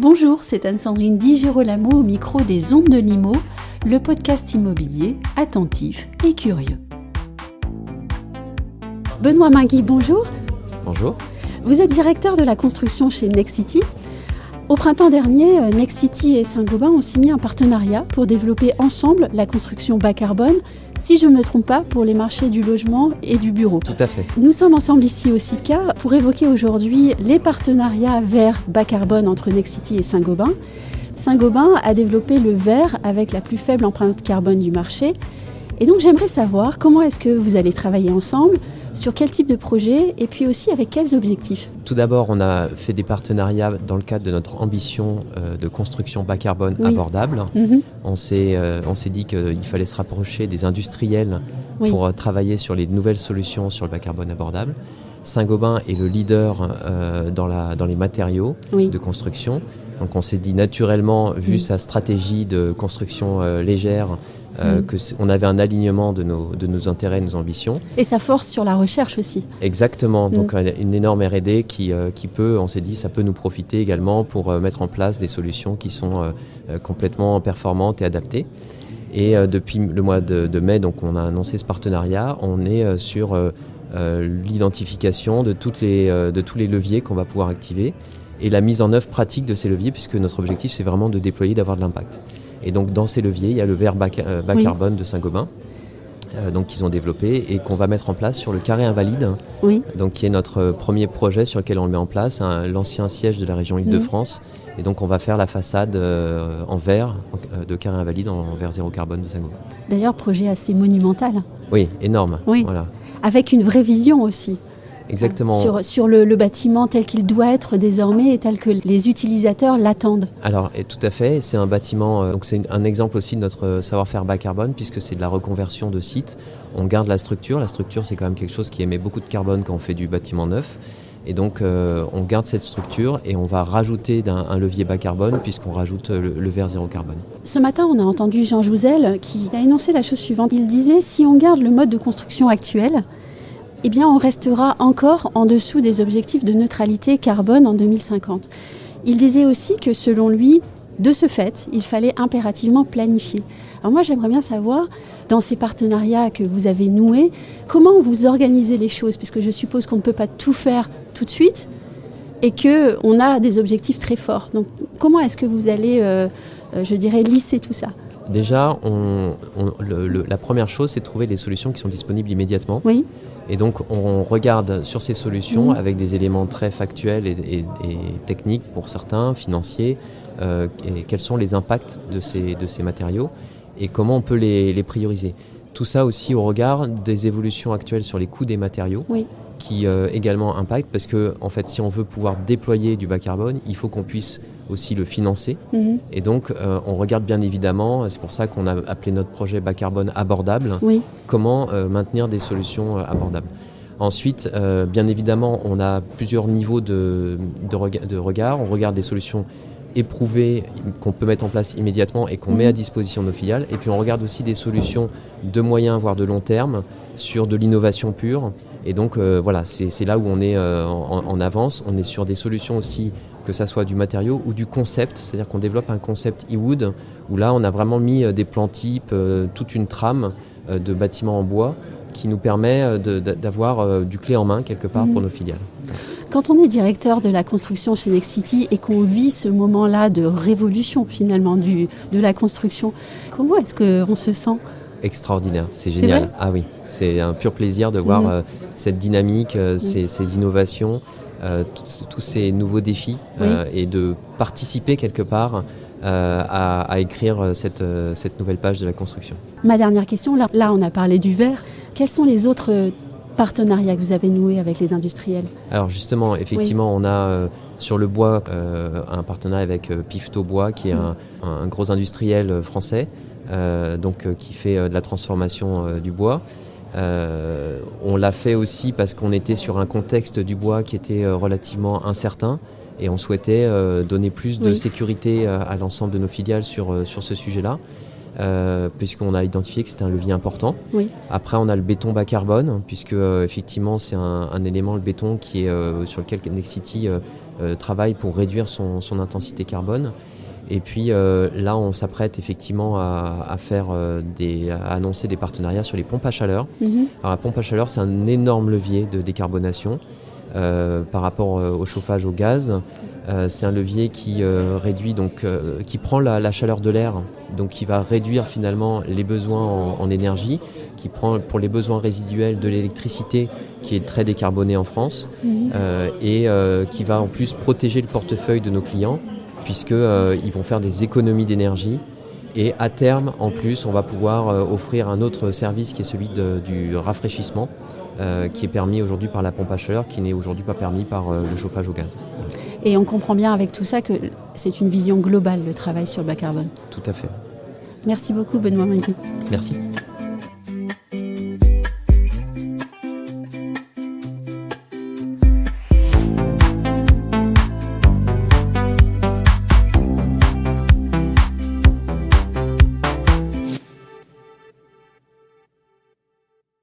Bonjour, c'est Anne-Sandrine Di Girolamo au micro des Ondes de Limo, le podcast immobilier attentif et curieux. Benoît Mainguy, bonjour. Bonjour. Vous êtes directeur de la construction chez Nexity. Au printemps dernier, Nexity et Saint-Gobain ont signé un partenariat pour développer ensemble la construction bas carbone, si je ne me trompe pas, pour les marchés du logement et du bureau. Tout à fait. Nous sommes ensemble ici au CIPCA pour évoquer aujourd'hui les partenariats verts bas carbone entre Nexity et Saint-Gobain. Saint-Gobain a développé le verre avec la plus faible empreinte carbone du marché. Et donc j'aimerais savoir comment est-ce que vous allez travailler ensemble, sur quel type de projet et puis aussi avec quels objectifs. Tout d'abord, on a fait des partenariats dans le cadre de notre ambition de construction bas carbone abordable. On s'est dit qu'il fallait se rapprocher des industriels pour travailler sur les nouvelles solutions sur le bas carbone abordable. Saint-Gobain est le leader dans les matériaux de construction. Donc on s'est dit naturellement, vu sa stratégie de construction légère, qu'on avait un alignement de nos intérêts et de nos ambitions. Et sa force sur la recherche aussi. Exactement, donc une énorme R&D qui peut, on s'est dit, ça peut nous profiter également pour mettre en place des solutions qui sont complètement performantes et adaptées. Et depuis le mois de mai, donc on a annoncé ce partenariat, on est sur l'identification de tous les leviers qu'on va pouvoir activer et la mise en œuvre pratique de ces leviers, puisque notre objectif c'est vraiment de déployer, d'avoir de l'impact. Et donc dans ces leviers, il y a le verre bas carbone de Saint-Gobain, donc qu'ils ont développé et qu'on va mettre en place sur le carré Invalides, donc qui est notre premier projet sur lequel on le met en place, l'ancien siège de la région Île-de-France. Et donc on va faire la façade en verre de carré Invalides, en verre zéro carbone de Saint-Gobain. D'ailleurs, projet assez monumental. Oui, énorme. Oui. Voilà. Avec une vraie vision aussi. Exactement. Sur le bâtiment tel qu'il doit être désormais et tel que les utilisateurs l'attendent. Alors, tout à fait, c'est un bâtiment, donc c'est un exemple aussi de notre savoir-faire bas carbone, puisque c'est de la reconversion de site. On garde la structure. La structure, c'est quand même quelque chose qui émet beaucoup de carbone quand on fait du bâtiment neuf. Et donc, on garde cette structure et on va rajouter un levier bas carbone, puisqu'on rajoute le verre zéro carbone. Ce matin, on a entendu Jean Jouzel qui a énoncé la chose suivante. Il disait, si on garde le mode de construction actuel, eh bien, on restera encore en dessous des objectifs de neutralité carbone en 2050. Il disait aussi que, selon lui, de ce fait, il fallait impérativement planifier. Alors moi, j'aimerais bien savoir, dans ces partenariats que vous avez noués, comment vous organisez les choses, puisque je suppose qu'on ne peut pas tout faire tout de suite et qu'on a des objectifs très forts. Donc, comment est-ce que vous allez, lisser tout ça ? Déjà, la première chose, c'est de trouver des solutions qui sont disponibles immédiatement. Oui. Et donc, on regarde sur ces solutions avec des éléments très factuels et techniques pour certains, financiers, et quels sont les impacts de ces matériaux et comment on peut les prioriser. Tout ça aussi au regard des évolutions actuelles sur les coûts des matériaux qui également impactent, parce que en fait, si on veut pouvoir déployer du bas carbone, il faut qu'on puisse aussi le financer. Et donc, on regarde bien évidemment, c'est pour ça qu'on a appelé notre projet bas carbone abordable, comment maintenir des solutions abordables. Ensuite, bien évidemment, on a plusieurs niveaux de regard. On regarde des solutions éprouvées qu'on peut mettre en place immédiatement et qu'on met à disposition de nos filiales. Et puis, on regarde aussi des solutions de moyen, voire de long terme, sur de l'innovation pure. Et donc, voilà, c'est là où on est en avance. On est sur des solutions aussi, que ça soit du matériau ou du concept, c'est-à-dire qu'on développe un concept e-wood, où là, on a vraiment mis des plans types, toute une trame de bâtiments en bois qui nous permet d'avoir du clé en main quelque part pour nos filiales. Quand on est directeur de la construction chez Nexity et qu'on vit ce moment-là de révolution finalement de la construction, comment est-ce qu'on se sent ? Extraordinaire, c'est génial. C'est vrai ? Ah oui, c'est un pur plaisir de voir cette dynamique, ces innovations, tous ces nouveaux défis et de participer quelque part à écrire cette nouvelle page de la construction. Ma dernière question, là on a parlé du verre. Quels sont les autres partenariats que vous avez noués avec les industriels ? Alors justement, effectivement, on a sur le bois un partenariat avec Pifto Bois, qui est un gros industriel français, qui fait de la transformation du bois. On l'a fait aussi parce qu'on était sur un contexte du bois qui était relativement incertain et on souhaitait donner plus de sécurité à l'ensemble de nos filiales sur ce sujet-là. puisqu'on a identifié que c'était un levier important. Oui. Après, on a le béton bas carbone, puisque effectivement, c'est un élément, le béton, qui est, sur lequel Nexity travaille pour réduire son intensité carbone. Et puis là, on s'apprête effectivement à annoncer des partenariats sur les pompes à chaleur. Alors la pompe à chaleur, c'est un énorme levier de décarbonation par rapport au chauffage au gaz. C'est un levier qui réduit, qui prend la chaleur de l'air, donc qui va réduire finalement les besoins en énergie, qui prend pour les besoins résiduels de l'électricité, qui est très décarbonée en France, et qui va en plus protéger le portefeuille de nos clients, puisqu'ils vont faire des économies d'énergie. Et à terme, en plus, on va pouvoir offrir un autre service qui est celui du rafraîchissement, qui est permis aujourd'hui par la pompe à chaleur, qui n'est aujourd'hui pas permis par le chauffage au gaz. Et on comprend bien avec tout ça que c'est une vision globale, le travail sur le bas carbone. Tout à fait. Merci beaucoup, Benoît Magny. Merci.